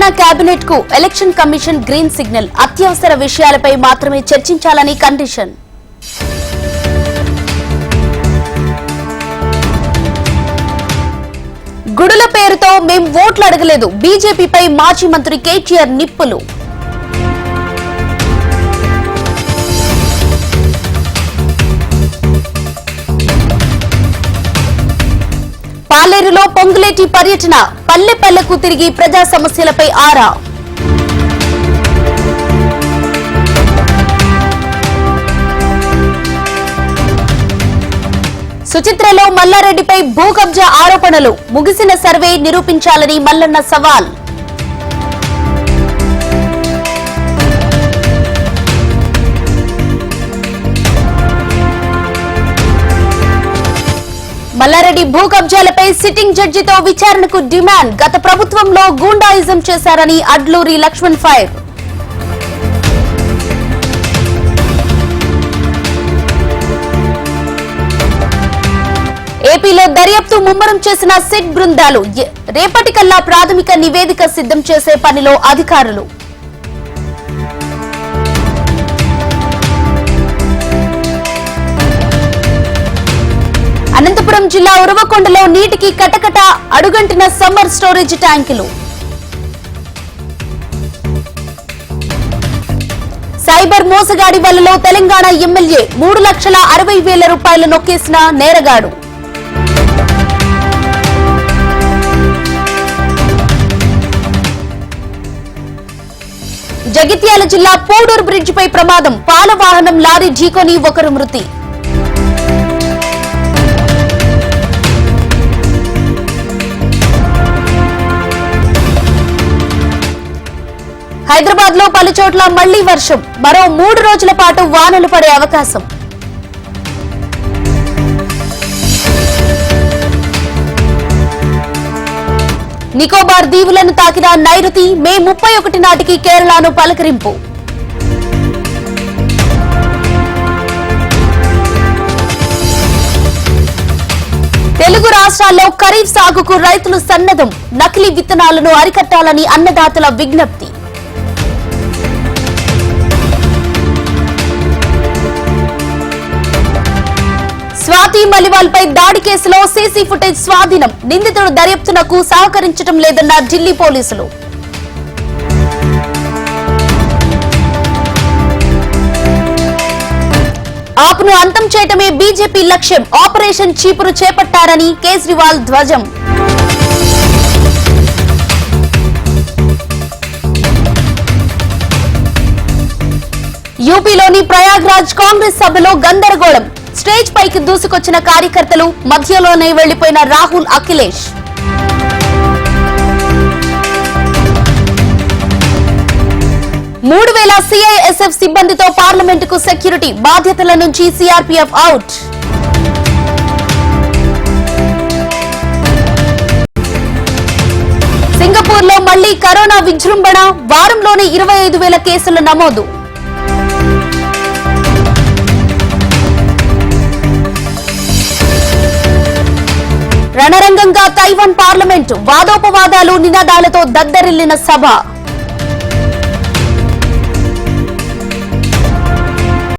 Telangana cabinet కు election commission green signal. అత్యవసర విషయాలపై మాత్రమే చర్చించాలని కండిషన్. గుడుల పేరుతో మేం ఓట్లు అడగలేదు. బీజేపీపై మాజీ మంత్రి కేటీఆర్ నిప్పులు. పాలేరులో పొంగులేటి పర్యటన. పల్లె పల్లెకు తిరిగి ప్రజా సమస్యలపై ఆరా. సుచిత్రలో మల్లారెడ్డిపై భూ కబ్జా ఆరోపణలు. ముగిసిన సర్వే నిరూపించాలని మల్లన్న సవాల్. మల్లారెడ్డి భూ కబ్జాలపై సిట్టింగ్ జడ్జితో విచారణకు డిమాండ్. గత ప్రభుత్వంలో గూండాయిజం చేశారని అడ్లూరి లక్ష్మణ్ ఫైర్. ఏపీలో దర్యాప్తు ముమ్మరం చేసిన సిట్ బృందాలు. రేపటికల్లా ప్రాథమిక నివేదిక సిద్ధం చేసే పనిలో అధికారులు. అనంతపురం జిల్లా ఉరవకొండలో నీటికి కటకట అడుగంటిన సమ్మర్ స్టోరేజ్ ట్యాంకులు. సైబర్ మోసగాడి వలలో తెలంగాణ ఎమ్మెల్యే 3,60,000 రూపాయలు నొక్కేసిన నేరగాడు. జగిత్యాల జిల్లా పూడూరు బ్రిడ్జిపై ప్రమాదం. పాల వాహనం లారీ ఢీకొని ఒకరు మృతి. హైదరాబాద్ లో పలుచోట్ల మళ్లీ వర్షం. మరో 3 రోజుల పాటు వానలు పడే అవకాశం. నికోబార్ దీవులను తాకిన నైరుతి. మే 31 నాటికి కేరళను పలకరింపు. తెలుగు రాష్ట్రాల్లో ఖరీఫ్ సాగుకు రైతులు సన్నద్ధం. నకిలీ విత్తనాలను అరికట్టాలని అన్నదాతల విజ్ఞప్తి. స్వాతి మలివాల్ పై దాడి కేసులో సీసీ ఫుటేజ్ స్వాధీనం. నిందితుడు దర్యాప్తునకు సహకరించడం లేదన్న ఢిల్లీ పోలీసులు. ఆప్ను అంతం చేయటమే బీజేపీ లక్ష్యం. ఆపరేషన్ చీపురు చేపట్టారని కేజ్రీవాల్ ధ్వజం. యూపీలోని ప్రయాగ్రాజ్ కాంగ్రెస్ సభలో గందరగోళం. స్టేజ్ పైకి దూసుకొచ్చిన కార్యకర్తలు. మధ్యలోనే వెళ్లిపోయిన రాహుల్, అఖిలేష్. మూడు 3,000 సిఐఎస్ఎఫ్ సిబ్బందితో పార్లమెంటుకు సెక్యూరిటీ. బాధ్యతల నుంచి సిఆర్పీఎఫ్ అవుట్. సింగపూర్ లో మళ్లీ కరోనా విజృంభణ. వారంలోనే 25,000 కేసులు నమోదు. రణరంగంగా తైవాన్ పార్లమెంటు. వాదోపవాదాలు, నినాదాలతో దద్దరిల్లిన సభ.